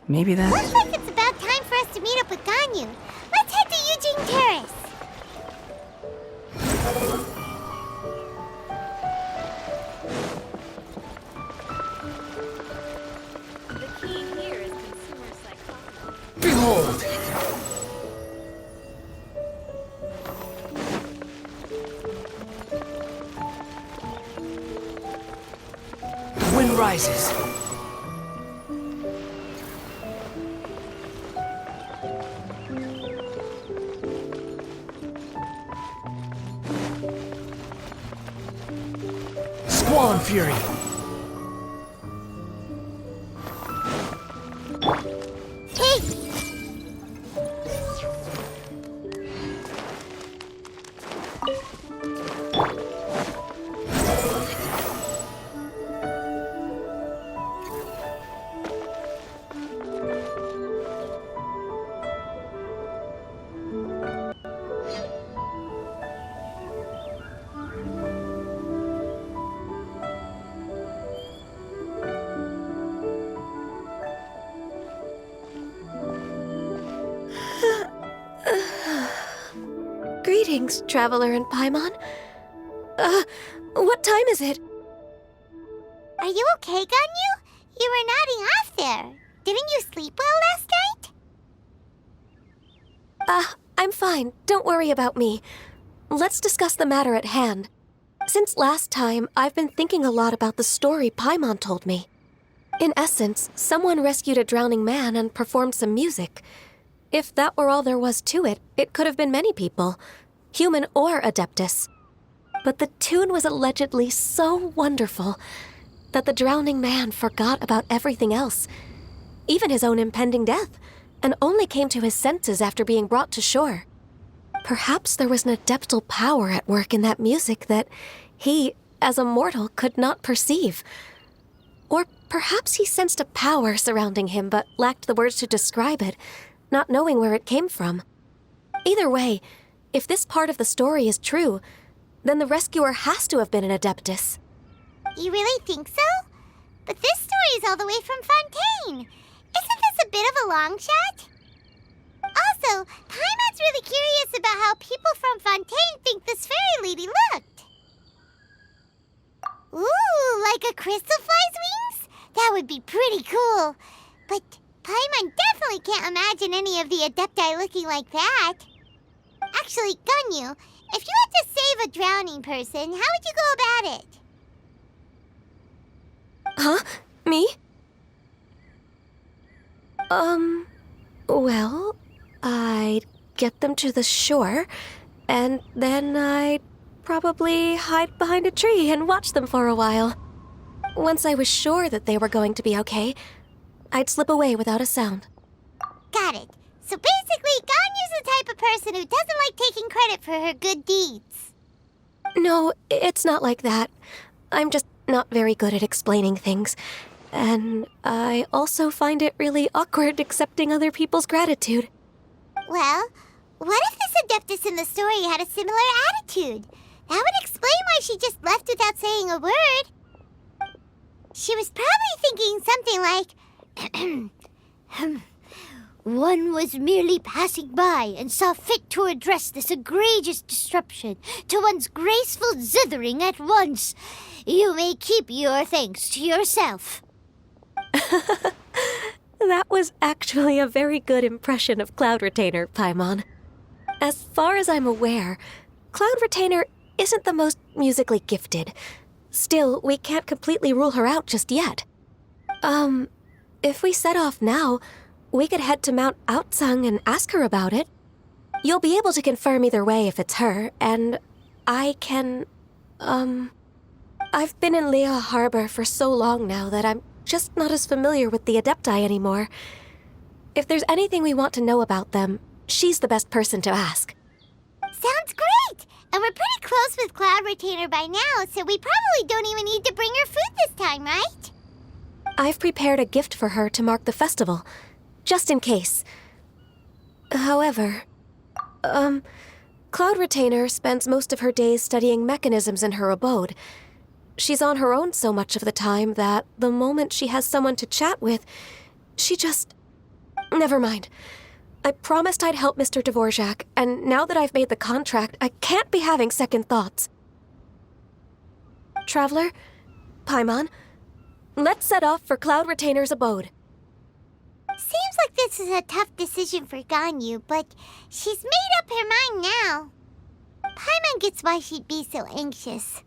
Maybe that... Looks like it's about time for us to meet up with Ganyu. Let's head to Eugene Terrace. The key here is consumer psychology. Behold! The wind rises. Squall and fury. Hey! Greetings, Traveler and Paimon. What time is it? Are you okay, Ganyu? You were nodding off there. Didn't you sleep well last night? I'm fine. Don't worry about me. Let's discuss the matter at hand. Since last time, I've been thinking a lot about the story Paimon told me. In essence, someone rescued a drowning man and performed some music. If that were all there was to it, it could have been many people, human or Adeptus. But the tune was allegedly so wonderful that the drowning man forgot about everything else, even his own impending death, and only came to his senses after being brought to shore. Perhaps there was an adeptal power at work in that music that he, as a mortal, could not perceive. Or perhaps he sensed a power surrounding him but lacked the words to describe it, not knowing where it came from. Either way, if this part of the story is true, then the rescuer has to have been an Adeptus. You really think so? But this story is all the way from Fontaine. Isn't this a bit of a long shot? Also, Paimon's really curious about how people from Fontaine think this fairy lady looked. Ooh, like a crystal fly's wings? That would be pretty cool. But Paimon definitely can't imagine any of the Adepti looking like that. Actually, Ganyu, if you had to save a drowning person, how would you go about it? Huh? Me? Well, I'd get them to the shore, and then I'd probably hide behind a tree and watch them for a while. Once I was sure that they were going to be okay, I'd slip away without a sound. Got it. So basically, Ganyu's the type of person who doesn't like taking credit for her good deeds. No, it's not like that. I'm just not very good at explaining things. And I also find it really awkward accepting other people's gratitude. Well, what if this Adeptus in the story had a similar attitude? That would explain why she just left without saying a word. She was probably thinking something like, one was merely passing by and saw fit to address this egregious disruption to one's graceful zithering at once. You may keep your thanks to yourself. That was actually a very good impression of Cloud Retainer, Paimon. As far as I'm aware, Cloud Retainer isn't the most musically gifted. Still, we can't completely rule her out just yet. If we set off now, we could head to Mount Outsung and ask her about it. You'll be able to confirm either way if it's her, and I can, I've been in Lea Harbor for so long now that I'm just not as familiar with the Adepti anymore. If there's anything we want to know about them, she's the best person to ask. Sounds great! And we're pretty close with Cloud Retainer by now, so we probably don't even need to bring her food this time, right? I've prepared a gift for her to mark the festival, just in case. However, Cloud Retainer spends most of her days studying mechanisms in her abode. She's on her own so much of the time that the moment she has someone to chat with, she just... Never mind. I promised I'd help Mr. Dvorak, and now that I've made the contract, I can't be having second thoughts. Traveler, Paimon, let's set off for Cloud Retainer's abode. Seems like this is a tough decision for Ganyu, but she's made up her mind now. Paimon gets why she'd be so anxious.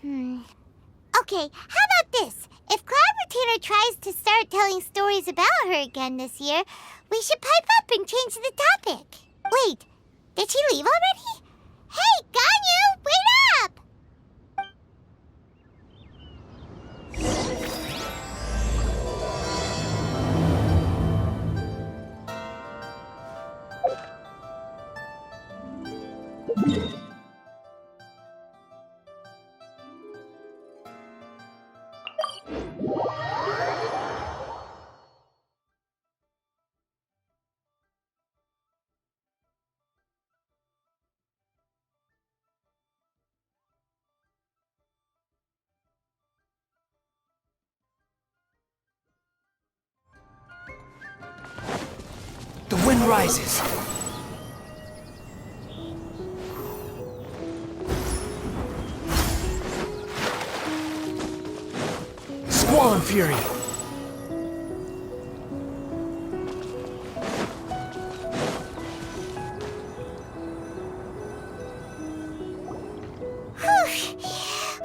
Okay, how about this? If Cloud Retainer tries to start telling stories about her again this year, we should pipe up and change the topic. Wait, did she leave already? Hey, Ganyu, wait up! The wind rises. Squall and fury.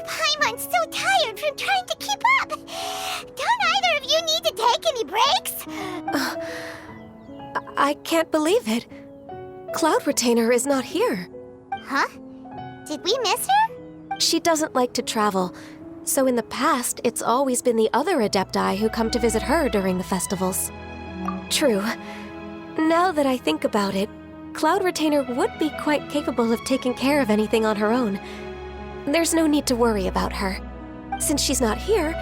Paimon's so tired from trying to keep up. Don't either of you need to take any breaks? I can't believe it. Cloud Retainer is not here. Huh? Did we miss her? She doesn't like to travel, so in the past, it's always been the other Adepti who come to visit her during the festivals. True. Now that I think about it, Cloud Retainer would be quite capable of taking care of anything on her own. There's no need to worry about her. Since she's not here,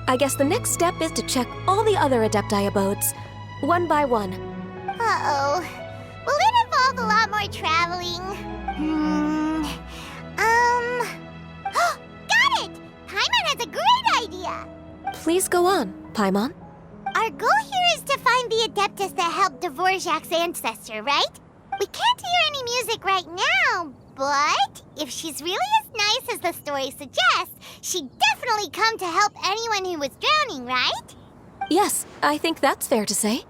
I guess the next step is to check all the other Adepti abodes, one by one. Uh-oh. Will it involve a lot more traveling? Got it! Paimon has a great idea! Please go on, Paimon. Our goal here is to find the Adeptus that helped Dvorak's ancestor, right? We can't hear any music right now, but if she's really as nice as the story suggests, she'd definitely come to help anyone who was drowning, right? Yes, I think that's fair to say.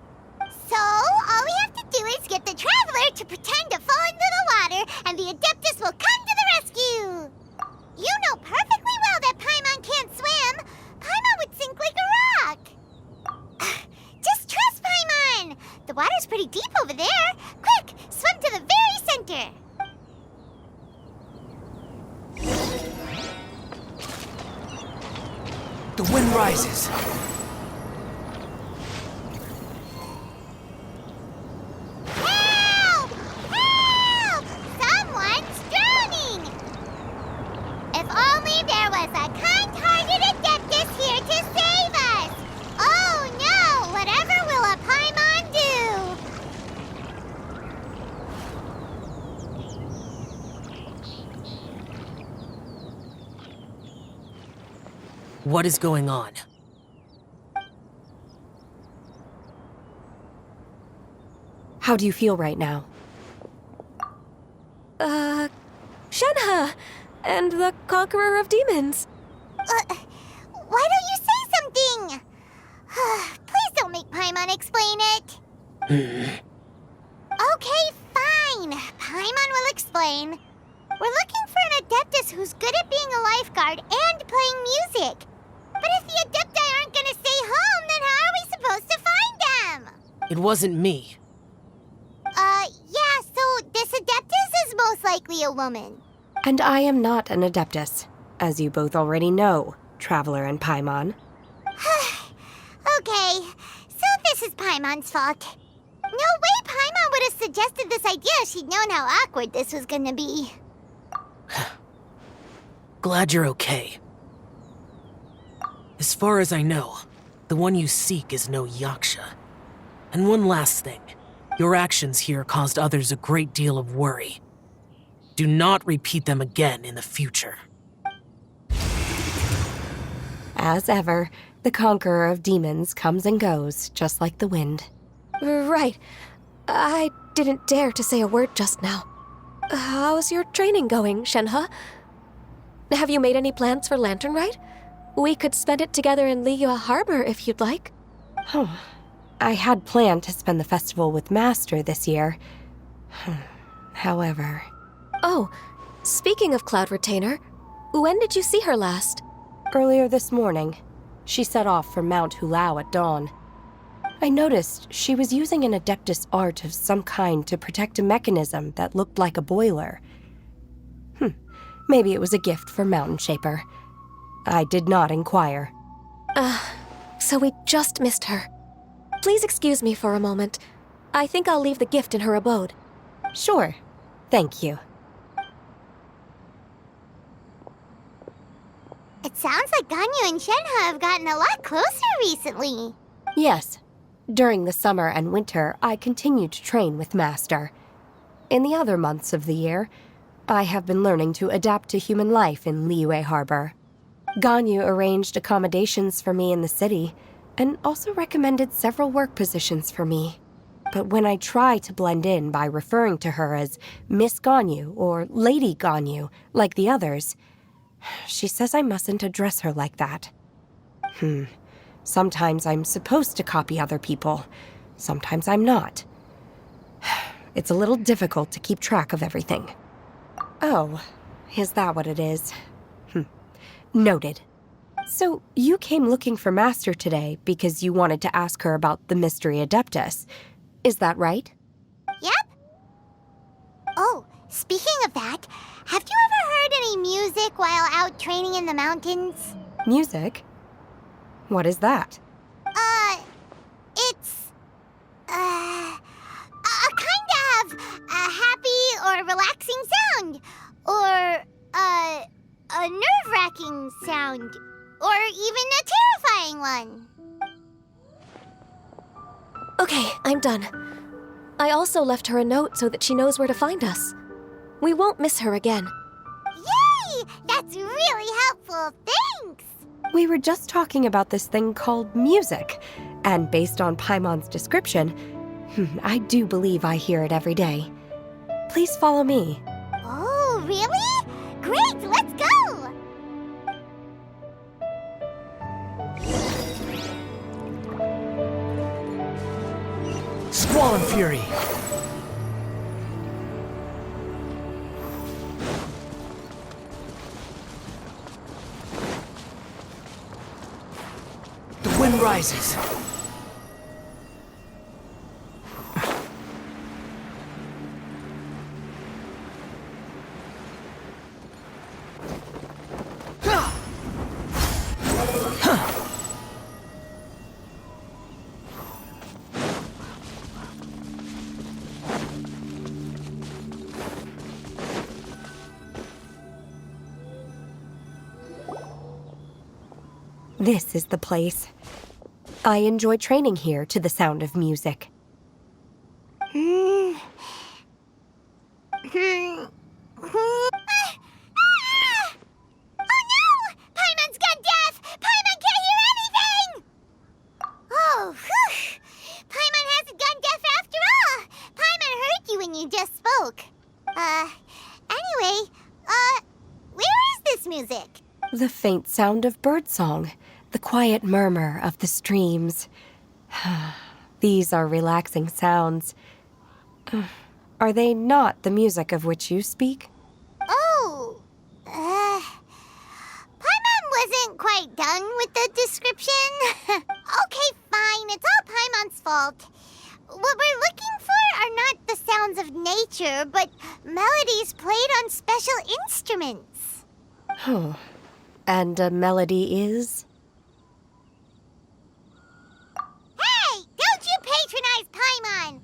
So, all we have to do is get the Traveler to pretend to fall into the water, and the Adeptus will come to the rescue! You know perfectly well that Paimon can't swim! Paimon would sink like a rock! Just trust Paimon! The water's pretty deep over there! Quick, swim to the very center! The wind rises. Help! Help! Someone's drowning! If only there was a kind-hearted Adeptus here to save us! Oh no! Whatever will a Paimon do? What is going on? How do you feel right now? Shenhe! And the Conqueror of Demons. Why don't you say something? Please don't make Paimon explain it. Okay, fine. Paimon will explain. We're looking for an Adeptus who's good at being a lifeguard and playing music. But if the Adepti aren't gonna stay home, then how are we supposed to find them? It wasn't me. Yeah, so this Adeptus is most likely a woman. And I am not an Adeptus, as you both already know, Traveler and Paimon. Okay, so this is Paimon's fault. No way Paimon would have suggested this idea if she'd known how awkward this was gonna be. Glad you're okay. As far as I know, the one you seek is no Yaksha. And one last thing. Your actions here caused others a great deal of worry. Do not repeat them again in the future. As ever, the conqueror of demons comes and goes, just like the wind. Right. I didn't dare to say a word just now. How's your training going, Shenhe? Have you made any plans for Lantern Rite? We could spend it together in Liyue Harbor if you'd like. Oh, I had planned to spend the festival with Master this year. However... Oh, speaking of Cloud Retainer, when did you see her last? Earlier this morning, she set off for Mount Hulao at dawn. I noticed she was using an Adeptus art of some kind to protect a mechanism that looked like a boiler. Maybe it was a gift for Mountain Shaper. I did not inquire. So we just missed her. Please excuse me for a moment. I think I'll leave the gift in her abode. Sure. Thank you. It sounds like Ganyu and Shenhe have gotten a lot closer recently. Yes. During the summer and winter, I continued to train with Master. In the other months of the year, I have been learning to adapt to human life in Liyue Harbor. Ganyu arranged accommodations for me in the city, and also recommended several work positions for me. But when I try to blend in by referring to her as Miss Ganyu or Lady Ganyu, like the others, she says I mustn't address her like that. Sometimes I'm supposed to copy other people. Sometimes I'm not. It's a little difficult to keep track of everything. Oh, is that what it is? Noted. So, you came looking for Master today because you wanted to ask her about the Mystery Adeptus. Is that right? Yep. Oh, speaking of that, have you ever heard any music while out training in the mountains? Music? What is that? It's... a kind of a happy or relaxing sound. Or, a nerve-wracking sound. Or even a terrifying one. Okay, I'm done. I also left her a note so that she knows where to find us. We won't miss her again. Yay! That's really helpful. Thanks! We were just talking about this thing called music, and based on Paimon's description, I do believe I hear it every day. Please follow me. Oh, really? Great, let's go! Squall and Fury. The wind rises. This is the place. I enjoy training here to the sound of music. Oh no! Paimon's gone deaf! Paimon can't hear anything! Oh, whew! Paimon hasn't gone deaf after all! Paimon heard you when you just spoke. Anyway, where is this music? The faint sound of birdsong, the quiet murmur of the streams. These are relaxing sounds. Are they not the music of which you speak? Oh, Paimon wasn't quite done with the description. Okay, fine, it's all Paimon's fault. What we're looking for are not the sounds of nature, but melodies played on special instruments. Oh, and a melody is? Hey, don't you patronize Paimon!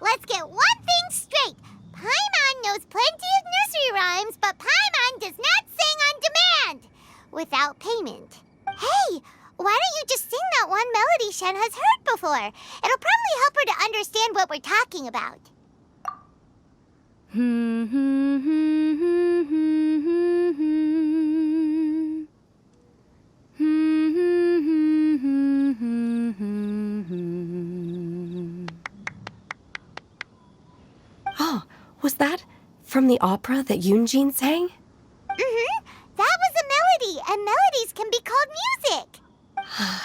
Let's get one thing straight. Paimon knows plenty of nursery rhymes, but Paimon does not sing on demand without payment. Hey, why don't you just sing that one melody Shen has heard before? It'll probably help her to understand what we're talking about. Was that from the opera that Yunjin sang? Mm-hmm. That was a melody, and melodies can be called music.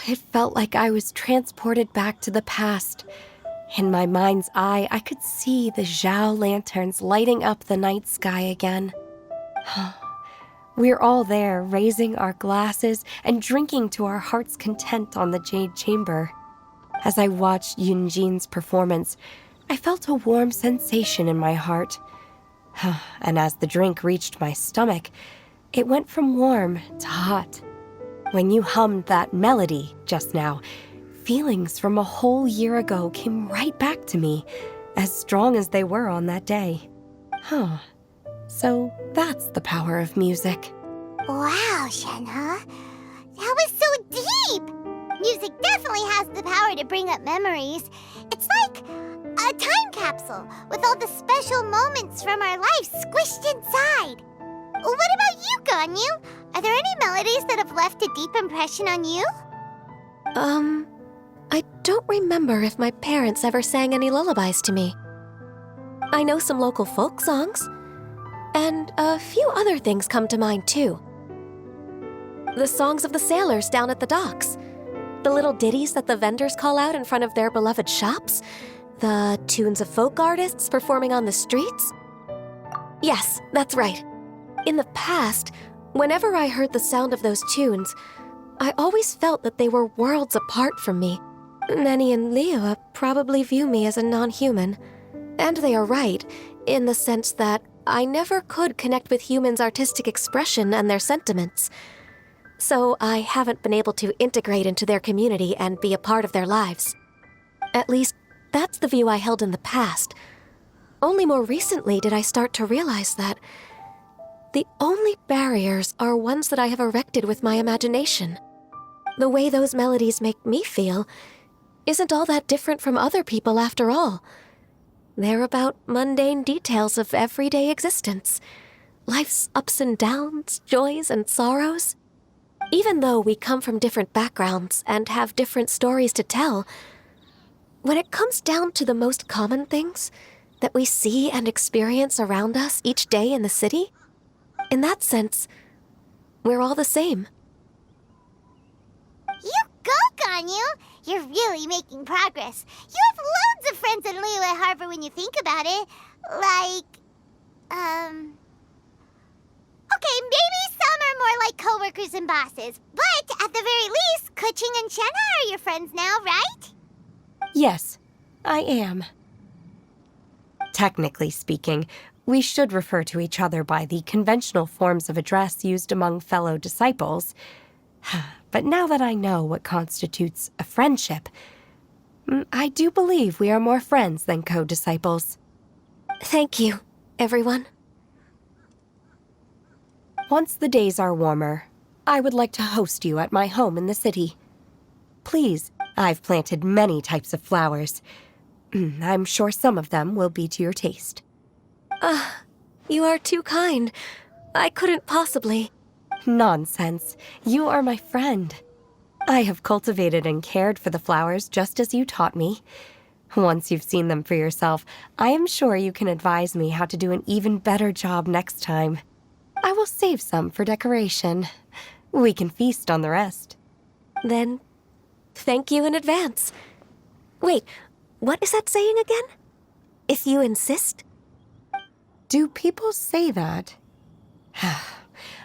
It felt like I was transported back to the past. In my mind's eye, I could see the Zhao lanterns lighting up the night sky again. We're all there, raising our glasses and drinking to our heart's content on the Jade Chamber. As I watched Yunjin's performance, I felt a warm sensation in my heart. And as the drink reached my stomach, it went from warm to hot. When you hummed that melody just now, feelings from a whole year ago came right back to me, as strong as they were on that day. So that's the power of music. Wow, Shenhe. That was so deep! Music definitely has the power to bring up memories. It's like a time capsule with all the special moments from our lives squished inside. What about you, Ganyu? Are there any melodies that have left a deep impression on you? I don't remember if my parents ever sang any lullabies to me. I know some local folk songs, and a few other things come to mind too. The songs of the sailors down at the docks, the little ditties that the vendors call out in front of their beloved shops, the tunes of folk artists performing on the streets. Yes, that's right. In the past, whenever I heard the sound of those tunes, I always felt that they were worlds apart from me. Nenny and Liyue probably view me as a non-human. And they are right, in the sense that I never could connect with humans' artistic expression and their sentiments. So I haven't been able to integrate into their community and be a part of their lives. At least, that's the view I held in the past. Only more recently did I start to realize that the only barriers are ones that I have erected with my imagination. The way those melodies make me feel isn't all that different from other people after all. They're about mundane details of everyday existence. Life's ups and downs, joys and sorrows. Even though we come from different backgrounds and have different stories to tell, when it comes down to the most common things that we see and experience around us each day in the city, in that sense, we're all the same. You go, Ganyu! You're really making progress. You have loads of friends in Liyue Harbor when you think about it. Okay, maybe some are more like coworkers and bosses, but at the very least, Keqing and Shenhe are your friends now, right? Yes, I am. Technically speaking, we should refer to each other by the conventional forms of address used among fellow disciples. But now that I know what constitutes a friendship, I do believe we are more friends than co-disciples. Thank you, everyone. Once the days are warmer, I would like to host you at my home in the city. Please, I've planted many types of flowers. I'm sure some of them will be to your taste. You are too kind. I couldn't possibly. Nonsense. You are my friend. I have cultivated and cared for the flowers just as you taught me. Once you've seen them for yourself, I am sure you can advise me how to do an even better job next time. I will save some for decoration. We can feast on the rest. Then, thank you in advance. Wait, what is that saying again? If you insist? Do people say that?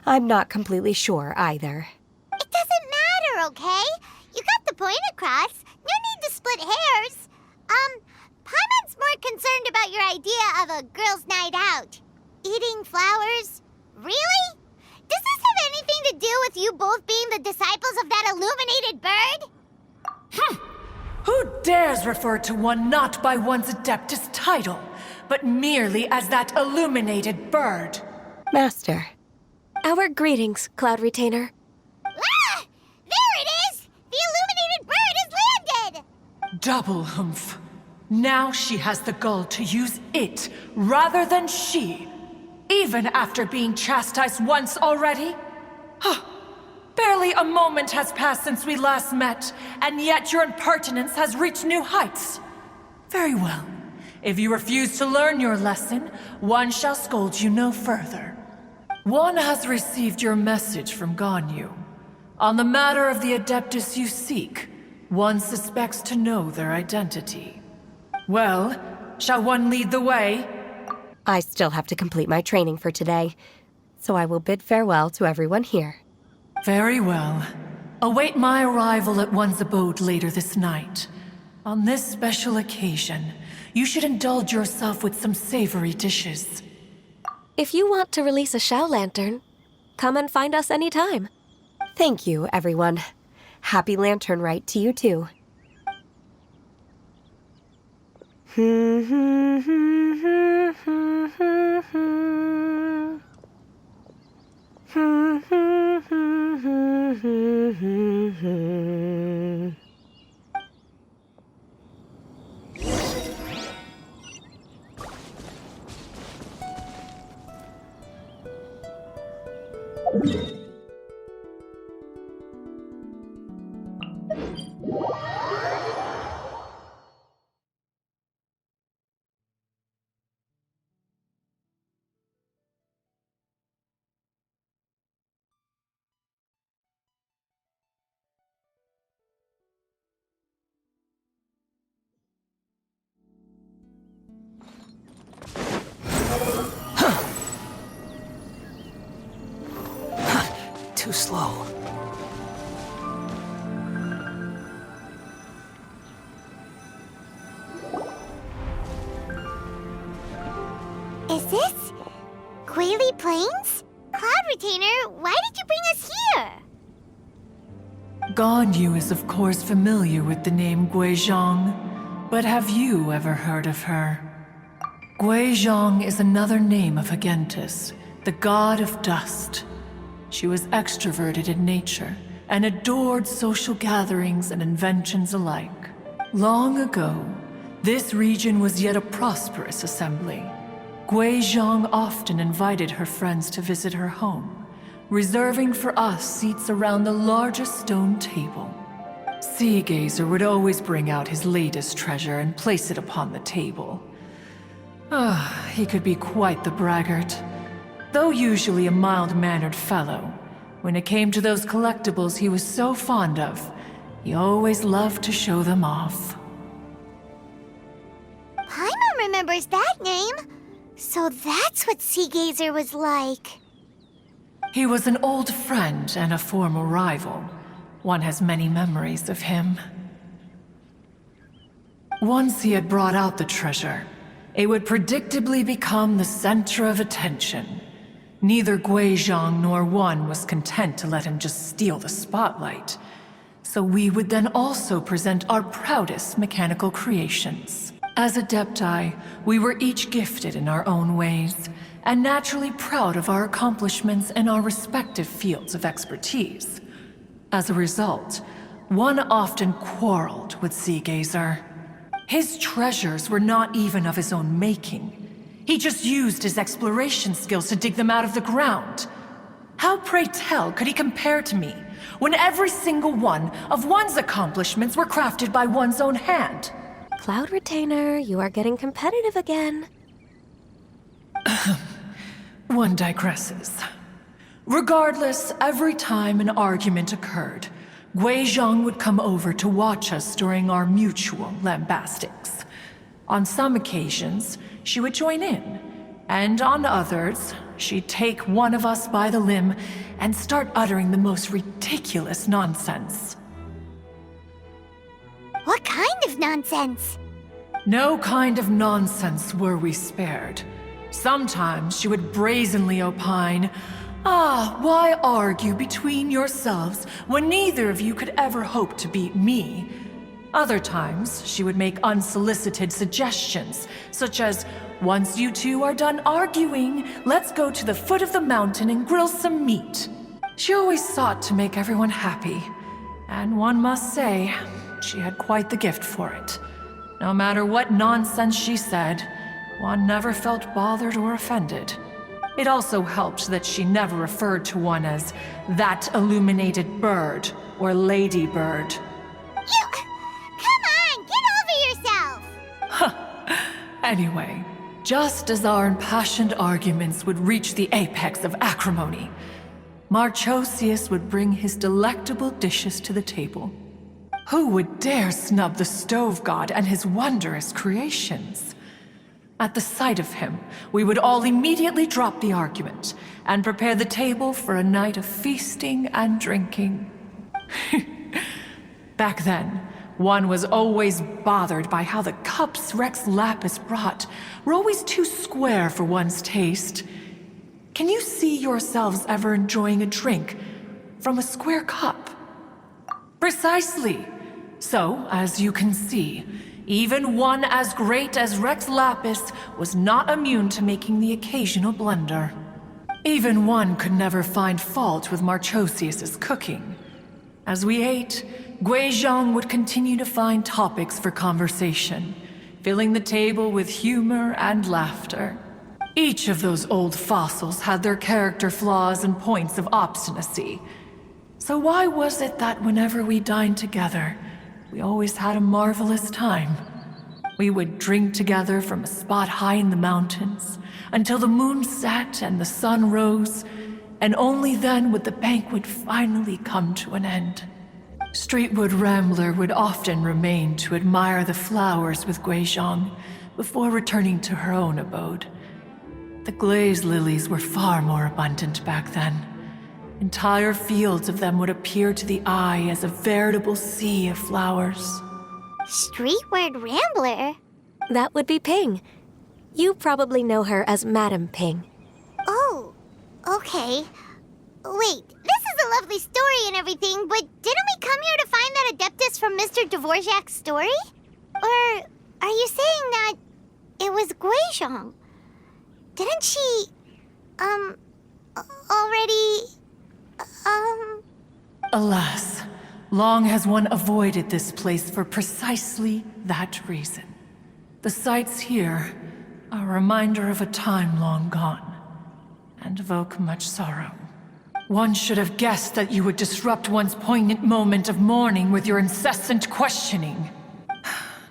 I'm not completely sure either. It doesn't matter, okay? You got the point across. No need to split hairs. Paimon's more concerned about your idea of a girls' night out. Eating flowers? Really? Does this have anything to do with you both being the disciples of that illuminated bird? Who dares refer to one not by one's Adeptus title, but merely as that illuminated bird? Master. Our greetings, Cloud Retainer. Ah! There it is! The illuminated bird has landed! Double humph. Now she has the gall to use it rather than she, even after being chastised once already? Barely a moment has passed since we last met, and yet your impertinence has reached new heights. Very well. If you refuse to learn your lesson, one shall scold you no further. One has received your message from Ganyu. On the matter of the Adeptus you seek, one suspects to know their identity. Well, shall one lead the way? I still have to complete my training for today, so I will bid farewell to everyone here. Very well. Await my arrival at one's abode later this night. On this special occasion, you should indulge yourself with some savory dishes. If you want to release a Shao Lantern, come and find us anytime. Thank you, everyone. Happy Lantern Rite to you too. Too slow. Is this Guili Plains? Cloud Retainer, why did you bring us here? Ganyu is of course familiar with the name Guizhong, but have you ever heard of her? Guizhong is another name of Agentis, the god of dust. She was extroverted in nature and adored social gatherings and inventions alike. Long ago, this region was yet a prosperous assembly. Guizhong often invited her friends to visit her home, reserving for us seats around the largest stone table. Sea Gazer would always bring out his latest treasure and place it upon the table. He could be quite the braggart. Though usually a mild-mannered fellow, when it came to those collectibles he was so fond of, he always loved to show them off. Paimon remembers that name. So that's what Sea Gazer was like. He was an old friend and a former rival. One has many memories of him. Once he had brought out the treasure, it would predictably become the center of attention. Neither Guizhong nor one was content to let him just steal the spotlight. So we would then also present our proudest mechanical creations. As Adepti, we were each gifted in our own ways, and naturally proud of our accomplishments in our respective fields of expertise. As a result, one often quarreled with Sea Gazer. His treasures were not even of his own making. He just used his exploration skills to dig them out of the ground. How, pray tell, could he compare to me, when every single one of one's accomplishments were crafted by one's own hand? Cloud Retainer, you are getting competitive again. One digresses. Regardless, every time an argument occurred, Guizhong would come over to watch us during our mutual lambastics. On some occasions, she would join in, and on others, she'd take one of us by the limb and start uttering the most ridiculous nonsense. What kind of nonsense? No kind of nonsense were we spared. Sometimes she would brazenly opine, why argue between yourselves when neither of you could ever hope to beat me? Other times, she would make unsolicited suggestions, such as, once you two are done arguing, let's go to the foot of the mountain and grill some meat. She always sought to make everyone happy, and one must say, she had quite the gift for it. No matter what nonsense she said, one never felt bothered or offended. It also helped that she never referred to one as that illuminated bird or ladybird. Come on, get over yourself! Anyway, just as our impassioned arguments would reach the apex of acrimony, Marchosius would bring his delectable dishes to the table. Who would dare snub the stove god and his wondrous creations? At the sight of him, we would all immediately drop the argument and prepare the table for a night of feasting and drinking. Back then, one was always bothered by how the cups Rex Lapis brought were always too square for one's taste. Can you see yourselves ever enjoying a drink from a square cup? Precisely. So, as you can see, even one as great as Rex Lapis was not immune to making the occasional blunder. Even one could never find fault with Marchosius's cooking. As we ate, Guizhong would continue to find topics for conversation, filling the table with humor and laughter. Each of those old fossils had their character flaws and points of obstinacy. So why was it that whenever we dined together, we always had a marvelous time? We would drink together from a spot high in the mountains until the moon set and the sun rose, and only then would the banquet finally come to an end. Streetwood Rambler would often remain to admire the flowers with Guizhong before returning to her own abode. The glaze lilies were far more abundant back then. Entire fields of them would appear to the eye as a veritable sea of flowers. Streetward Rambler? That would be Ping. You probably know her as Madam Ping. Oh, okay. Wait, this is a lovely story and everything, but didn't we come here to find that Adeptus from Mr. Dvorak's story? Or are you saying that it was Guizhong? Didn't she, already, Alas, long has one avoided this place for precisely that reason. The sights here are a reminder of a time long gone, and evoke much sorrow. One should have guessed that you would disrupt one's poignant moment of mourning with your incessant questioning.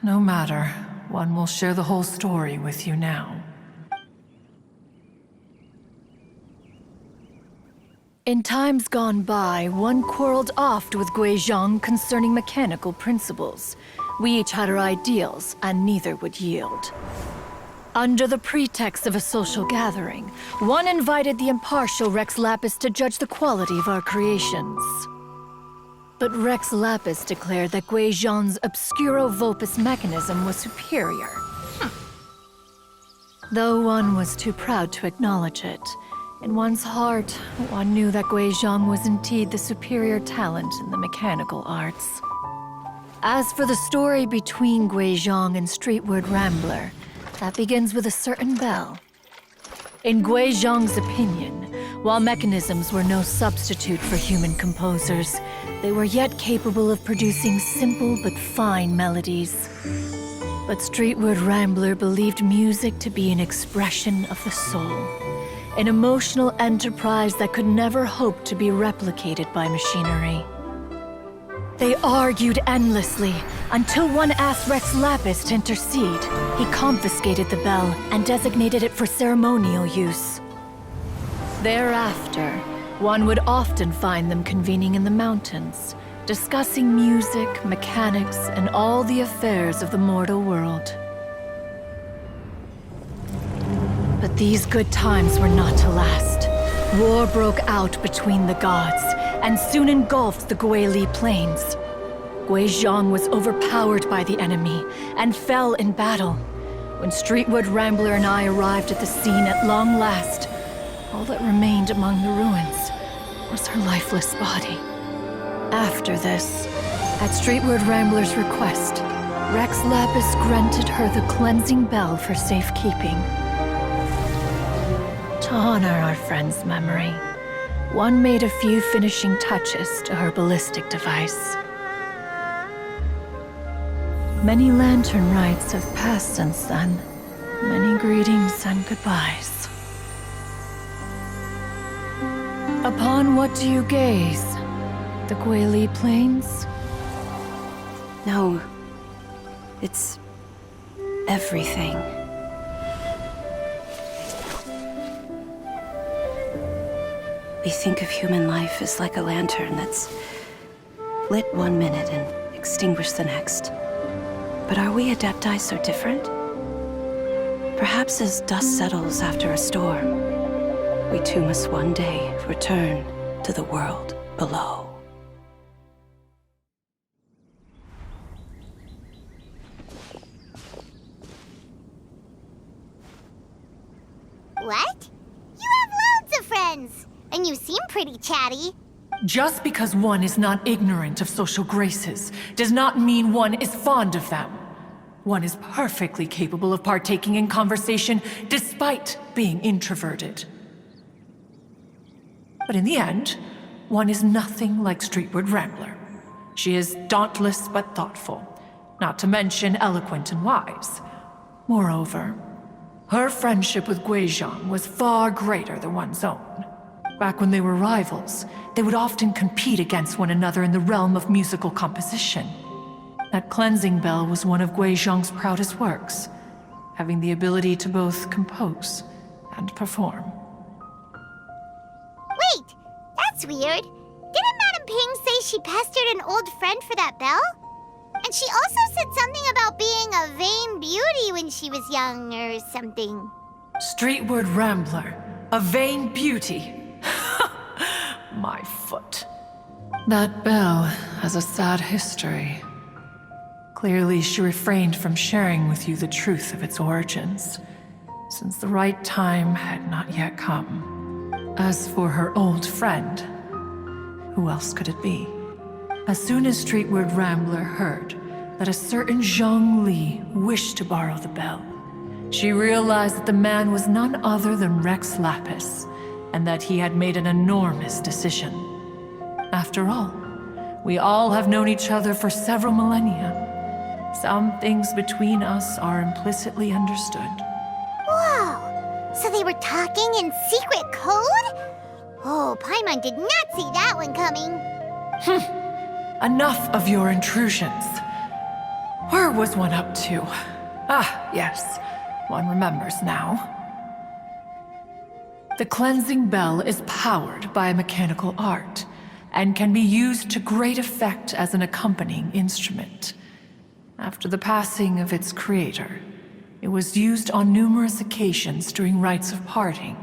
No matter, one will share the whole story with you now. In times gone by, one quarreled oft with Guizhong concerning mechanical principles. We each had our ideals, and neither would yield. Under the pretext of a social gathering, one invited the impartial Rex Lapis to judge the quality of our creations. But Rex Lapis declared that Guizhong's Obscuro Vulpus mechanism was superior. Though one was too proud to acknowledge it, in one's heart, one knew that Guizhong was indeed the superior talent in the mechanical arts. As for the story between Guizhong and Streetward Rambler, that begins with a certain bell. In Guizhong's opinion, while mechanisms were no substitute for human composers, they were yet capable of producing simple but fine melodies. But Streetward Rambler believed music to be an expression of the soul, an emotional enterprise that could never hope to be replicated by machinery. They argued endlessly, until one asked Rex Lapis to intercede. He confiscated the bell and designated it for ceremonial use. Thereafter, one would often find them convening in the mountains, discussing music, mechanics, and all the affairs of the mortal world. But these good times were not to last. War broke out between the gods, and soon engulfed the Guili plains. Guizhong was overpowered by the enemy, and fell in battle. When Streetwood Rambler and I arrived at the scene at long last, all that remained among the ruins was her lifeless body. After this, at Streetwood Rambler's request, Rex Lapis granted her the cleansing bell for safekeeping. To honor our friend's memory, one made a few finishing touches to her ballistic device. Many lantern rites have passed since then. Many greetings and goodbyes. Upon what do you gaze? The Guili Plains? No, it's everything. We think of human life as like a lantern that's lit one minute and extinguished the next. But are we Adepti so different? Perhaps as dust settles after a storm, we too must one day return to the world below. What? You have loads of friends, and you seem pretty chatty. Just because one is not ignorant of social graces does not mean one is fond of them. One is perfectly capable of partaking in conversation despite being introverted. But in the end, one is nothing like Streetward Rambler. She is dauntless but thoughtful, not to mention eloquent and wise. Moreover, her friendship with Guizhong was far greater than one's own. Back when they were rivals, they would often compete against one another in the realm of musical composition. That cleansing bell was one of Guizhong's proudest works, having the ability to both compose and perform. Wait, that's weird. Didn't Madame Ping say she pestered an old friend for that bell? And she also said something about being a vain beauty when she was young or something. Streetward Rambler, a vain beauty. My foot. That bell has a sad history. Clearly, she refrained from sharing with you the truth of its origins, since the right time had not yet come. As for her old friend, who else could it be? As soon as Streetward Rambler heard that a certain Zhang Li wished to borrow the bell, she realized that the man was none other than Rex Lapis, and that he had made an enormous decision. After all, we all have known each other for several millennia. Some things between us are implicitly understood. Whoa! So they were talking in secret code? Oh, Paimon did not see that one coming. Enough of your intrusions. Where was one up to? Ah, yes. One remembers now. The cleansing bell is powered by a mechanical art, and can be used to great effect as an accompanying instrument. After the passing of its creator, it was used on numerous occasions during rites of parting.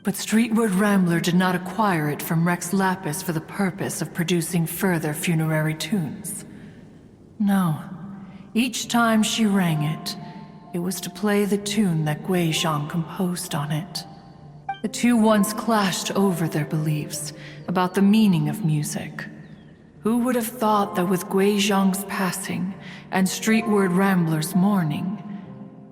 But Streetward Rambler did not acquire it from Rex Lapis for the purpose of producing further funerary tunes. No. Each time she rang it, it was to play the tune that Guizhong composed on it. The two once clashed over their beliefs about the meaning of music. Who would have thought that with Guizhong's passing and Streetward Rambler's mourning,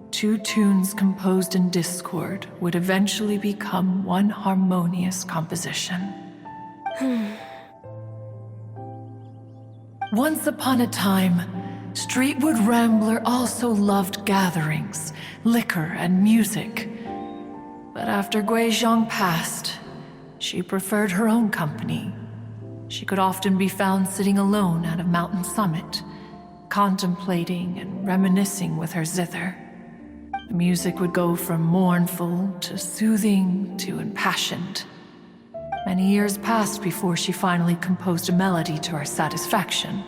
two tunes composed in discord would eventually become one harmonious composition? Once upon a time, Streetward Rambler also loved gatherings, liquor, and music. But after Guizhong passed, she preferred her own company. She could often be found sitting alone at a mountain summit, contemplating and reminiscing with her zither. The music would go from mournful to soothing to impassioned. Many years passed before she finally composed a melody to her satisfaction.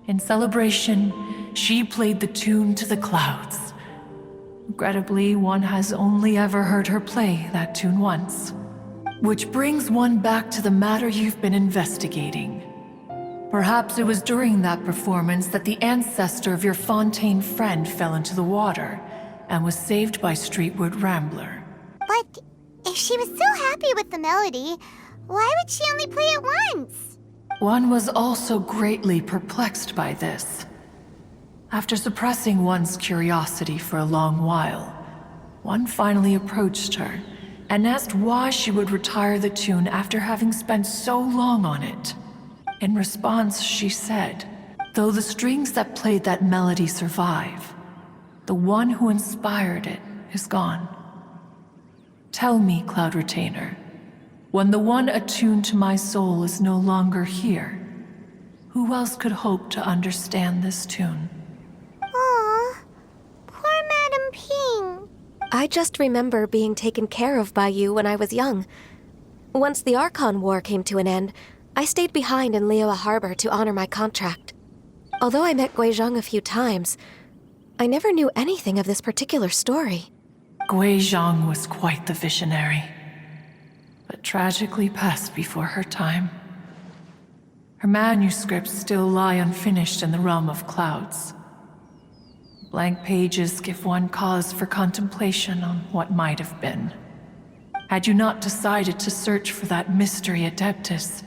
In celebration, she played the tune to the clouds. Regrettably, one has only ever heard her play that tune once. Which brings one back to the matter you've been investigating. Perhaps it was during that performance that the ancestor of your Fontaine friend fell into the water and was saved by Streetward Rambler. But if she was so happy with the melody, why would she only play it once? One was also greatly perplexed by this. After suppressing one's curiosity for a long while, one finally approached her and asked why she would retire the tune after having spent so long on it. In response, she said, though the strings that played that melody survive, the one who inspired it is gone. Tell me, Cloud Retainer, when the one attuned to my soul is no longer here, who else could hope to understand this tune? Aw, poor Madame Ping. I just remember being taken care of by you when I was young. Once the Archon War came to an end, I stayed behind in Liyue Harbor to honor my contract. Although I met Guizhong a few times, I never knew anything of this particular story. Guizhong was quite the visionary, but tragically passed before her time. Her manuscripts still lie unfinished in the realm of clouds. Blank pages give one cause for contemplation on what might have been. Had you not decided to search for that mystery Adeptus,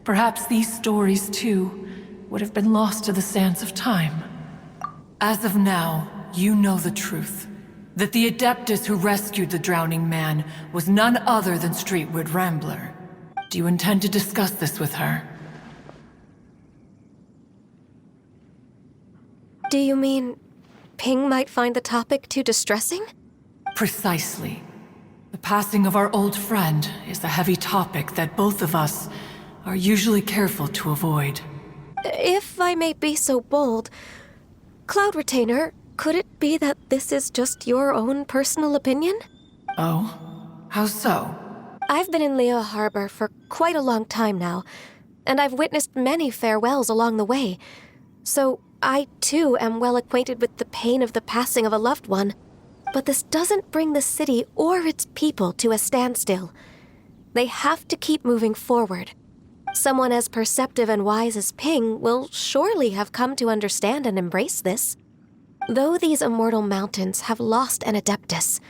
perhaps these stories, too, would have been lost to the sands of time. As of now, you know the truth. That the Adeptus who rescued the drowning man was none other than Streetwood Rambler. Do you intend to discuss this with her? Do you mean Ping might find the topic too distressing? Precisely. The passing of our old friend is a heavy topic that both of us are usually careful to avoid. If I may be so bold, Cloud Retainer, could it be that this is just your own personal opinion? Oh? How so? I've been in Liyue Harbor for quite a long time now, and I've witnessed many farewells along the way, so I too am well acquainted with the pain of the passing of a loved one. But this doesn't bring the city or its people to a standstill. They have to keep moving forward. Someone as perceptive and wise as Ping will surely have come to understand and embrace this. Though these immortal mountains have lost an Adeptus,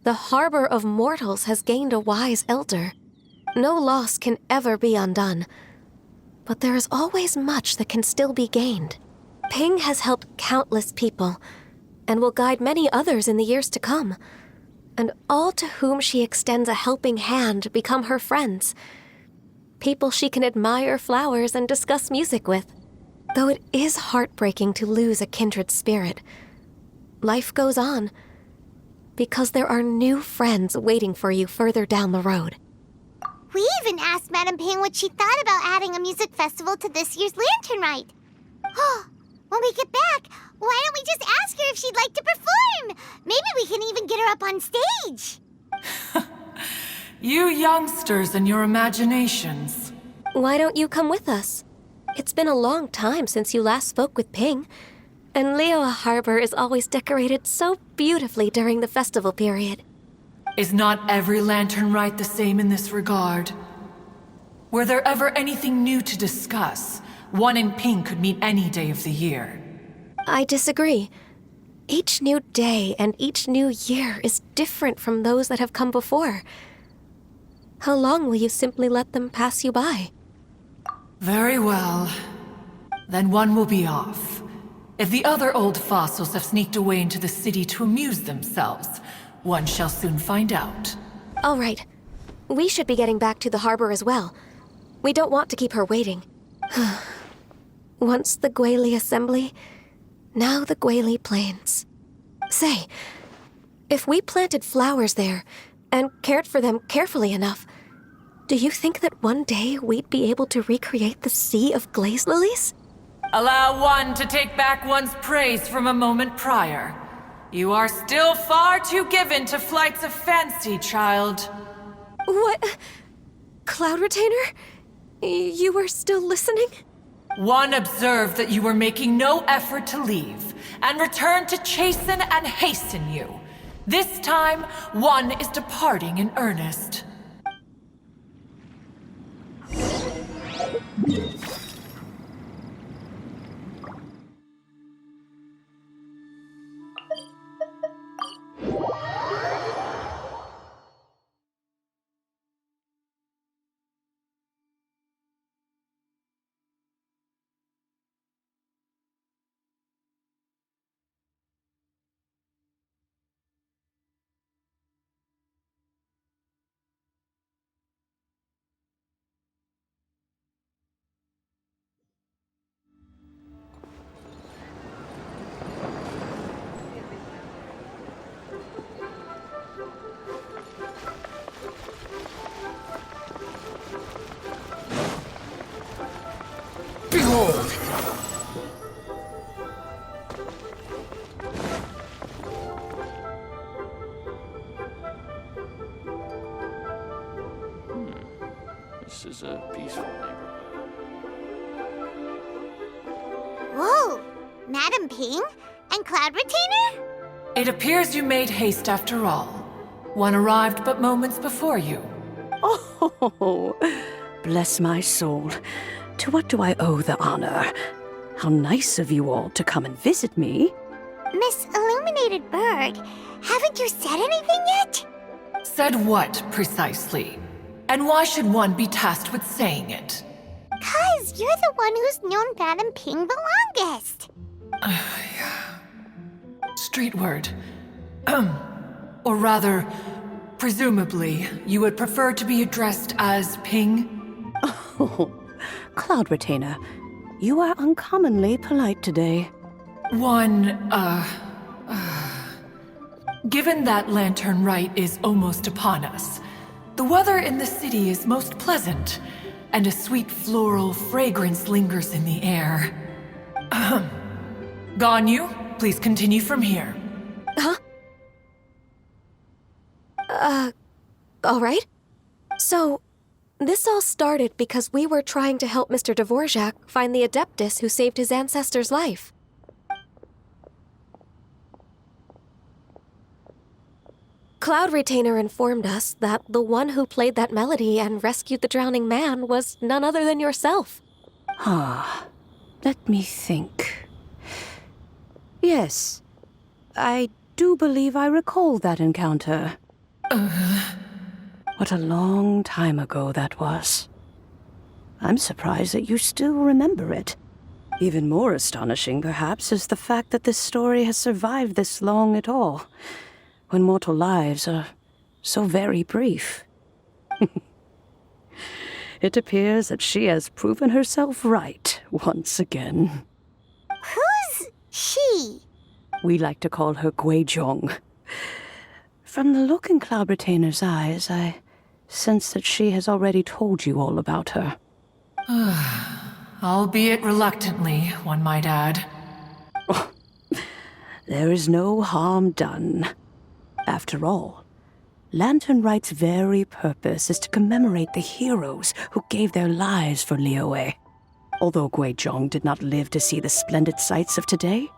the harbor of mortals has gained a wise elder. No loss can ever be undone, but there is always much that can still be gained. Ping has helped countless people, and will guide many others in the years to come. And all to whom she extends a helping hand become her friends. People she can admire flowers and discuss music with. Though it is heartbreaking to lose a kindred spirit, life goes on, because there are new friends waiting for you further down the road. We even asked Madame Ping what she thought about adding a music festival to this year's Lantern Rite. Oh, when we get back, why don't we just ask her if she'd like to perform? Maybe we can even get her up on stage. You youngsters and your imaginations. Why don't you come with us? It's been a long time since you last spoke with Ping, and Liyue Harbor is always decorated so beautifully during the festival period. Is not every Lantern Rite the same in this regard? Were there ever anything new to discuss? One and Ping could meet any day of the year. I disagree. Each new day and each new year is different from those that have come before. How long will you simply let them pass you by? Very well. Then one will be off. If the other old fossils have sneaked away into the city to amuse themselves, one shall soon find out. All right. We should be getting back to the harbor as well. We don't want to keep her waiting. Once the Guili Assembly, now the Guili Plains. Say, if we planted flowers there and cared for them carefully enough, do you think that one day we'd be able to recreate the sea of glaze lilies? Allow one to take back one's praise from a moment prior. You are still far too given to flights of fancy, child. What? Cloud Retainer? You were still listening? One observed that you were making no effort to leave, and returned to chasten and hasten you. This time, one is departing in earnest. This is a peaceful neighborhood. Whoa! Madam Ping? And Cloud Retainer? It appears you made haste after all. One arrived but moments before you. Oh, bless my soul. To what do I owe the honor? How nice of you all to come and visit me. Miss Illuminated Bird, haven't you said anything yet? Said what, precisely? And why should one be tasked with saying it? 'Cause you're the one who's known Madam Ping the longest. Street word. Or rather, presumably, you would prefer to be addressed as Ping? Oh, Cloud Retainer, you are uncommonly polite today. Given that Lantern Rite is almost upon us, the weather in the city is most pleasant, and a sweet floral fragrance lingers in the air. Ganyu, please continue from here. All right. So, this all started because we were trying to help Mr. Dvorak find the Adeptus who saved his ancestor's life. Cloud Retainer informed us that the one who played that melody and rescued the drowning man was none other than yourself. Let me think. Yes, I do believe I recall that encounter. What a long time ago that was. I'm surprised that you still remember it. Even more astonishing, perhaps, is the fact that this story has survived this long at all, when mortal lives are so very brief. It appears that she has proven herself right once again. Who's she? We like to call her Guizhong. From the look in Cloud Retainer's eyes, I sense that she has already told you all about her. Albeit reluctantly, one might add. There is no harm done. After all, Lantern Rite's very purpose is to commemorate the heroes who gave their lives for Liyue. Although Guizhong did not live to see the splendid sights of today,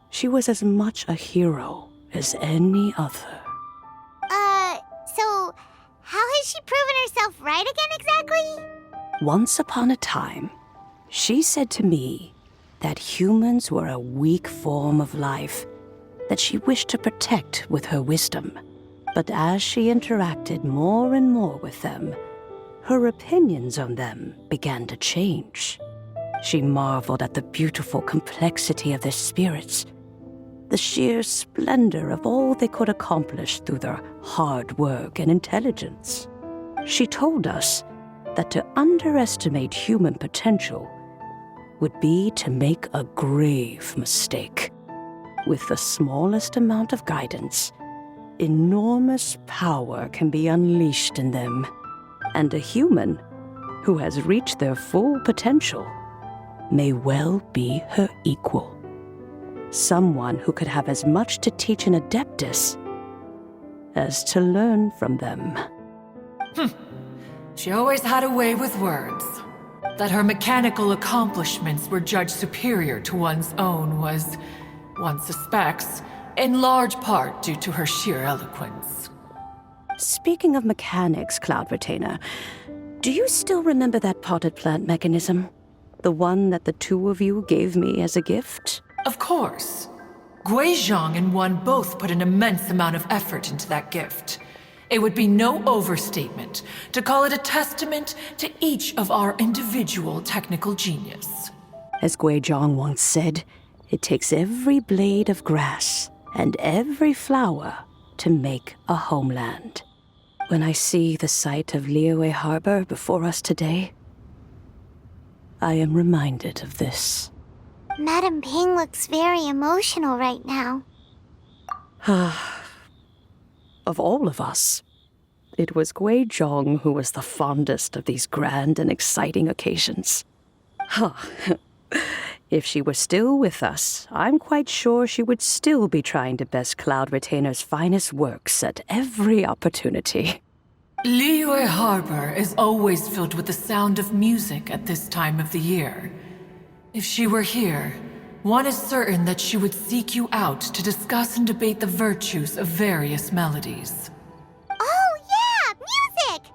she was as much a hero as any other. So how has she proven herself right again exactly? Once upon a time, she said to me that humans were a weak form of life that she wished to protect with her wisdom. But as she interacted more and more with them, her opinions on them began to change. She marveled at the beautiful complexity of their spirits, the sheer splendor of all they could accomplish through their hard work and intelligence. She told us that to underestimate human potential would be to make a grave mistake. With the smallest amount of guidance, enormous power can be unleashed in them, and a human who has reached their full potential may well be her equal. Someone who could have as much to teach an Adeptus as to learn from them. She always had a way with words. That her mechanical accomplishments were judged superior to one's own was, one suspects, in large part due to her sheer eloquence. Speaking of mechanics, Cloud Retainer, do you still remember that potted plant mechanism? The one that the two of you gave me as a gift? Of course. Guizhong and one both put an immense amount of effort into that gift. It would be no overstatement to call it a testament to each of our individual technical genius. As Guizhong once said, it takes every blade of grass and every flower to make a homeland. When I see the sight of Liyue Harbor before us today, I am reminded of this. Madam Ping looks very emotional right now. Of all of us, it was Guizhong who was the fondest of these grand and exciting occasions. If she were still with us, I'm quite sure she would still be trying to best Cloud Retainer's finest works at every opportunity. Liyue Harbor is always filled with the sound of music at this time of the year. If she were here, one is certain that she would seek you out to discuss and debate the virtues of various melodies. Oh, yeah! Music!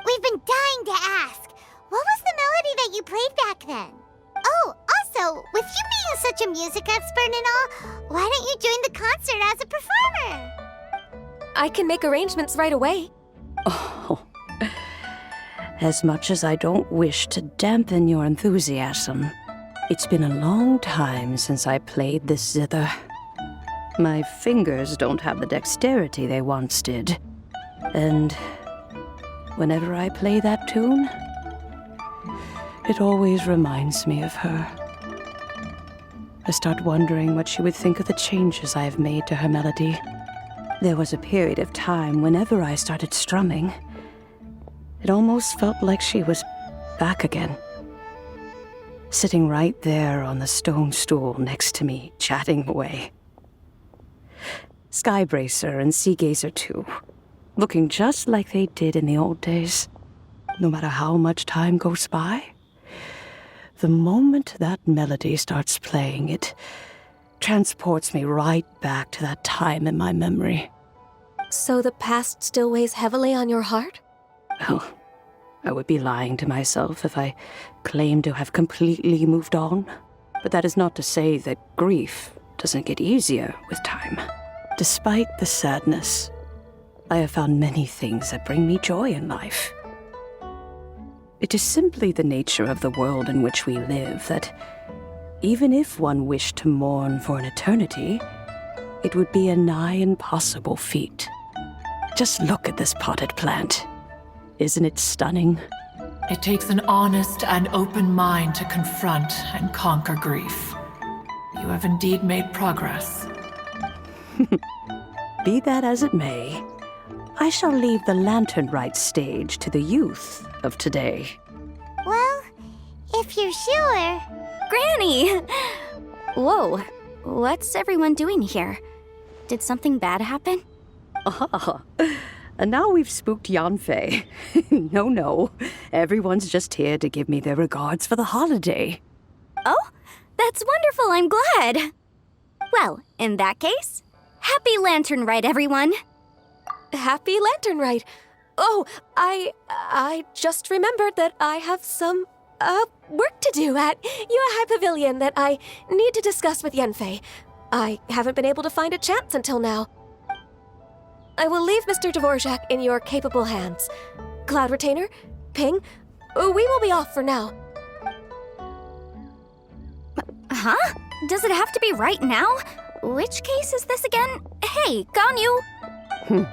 We've been dying to ask. What was the melody that you played back then? Oh, also, with you being such a music expert and all, why don't you join the concert as a performer? I can make arrangements right away. Oh, as much as I don't wish to dampen your enthusiasm, it's been a long time since I played this zither. My fingers don't have the dexterity they once did. And whenever I play that tune, it always reminds me of her. I start wondering what she would think of the changes I have made to her melody. There was a period of time whenever I started strumming, it almost felt like she was back again. Sitting right there on the stone stool next to me, chatting away. Skybracer and Seagazer too, looking just like they did in the old days. No matter how much time goes by, the moment that melody starts playing, it transports me right back to that time in my memory. So the past still weighs heavily on your heart? Well, I would be lying to myself if I claimed to have completely moved on. But that is not to say that grief doesn't get easier with time. Despite the sadness, I have found many things that bring me joy in life. It is simply the nature of the world in which we live that even if one wished to mourn for an eternity, it would be a nigh impossible feat. Just look at this potted plant. Isn't it stunning? It takes an honest and open mind to confront and conquer grief. You have indeed made progress. Be that as it may, I shall leave the lantern rite stage to the youth of today. Well, if you're sure. Granny! Whoa, what's everyone doing here? Did something bad happen? Ah, and now we've spooked Yanfei. No, everyone's just here to give me their regards for the holiday. Oh, that's wonderful, I'm glad. Well, in that case, happy Lantern Rite, everyone. Happy Lantern Rite. Oh, I just remembered that I have some, work to do at Yuehai Pavilion that I need to discuss with Yanfei. I haven't been able to find a chance until now. I will leave Mr. Dvorak in your capable hands. Cloud Retainer, Ping, we will be off for now. Huh? Does it have to be right now? Which case is this again? Hey, Ganyu!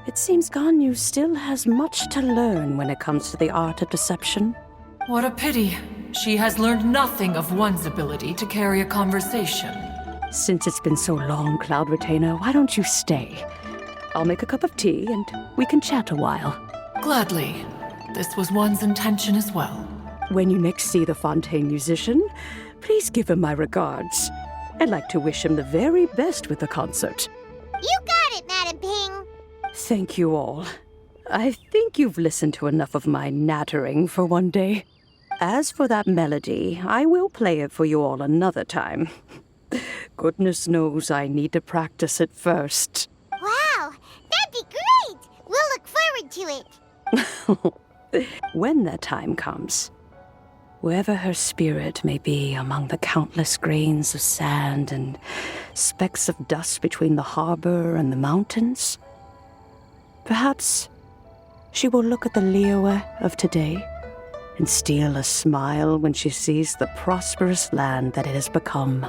It seems Ganyu still has much to learn when it comes to the art of deception. What a pity. She has learned nothing of one's ability to carry a conversation. Since it's been so long, Cloud Retainer, why don't you stay? I'll make a cup of tea and we can chat a while. Gladly. This was one's intention as well. When you next see the Fontaine musician, please give him my regards. I'd like to wish him the very best with the concert. You got it, Madam Ping. Thank you all. I think you've listened to enough of my nattering for one day. As for that melody, I will play it for you all another time. Goodness knows I need to practice it first. Wow, that'd be great. We'll look forward to it. When that time comes, wherever her spirit may be among the countless grains of sand and specks of dust between the harbor and the mountains, perhaps she will look at the Liyue of today and steal a smile when she sees the prosperous land that it has become.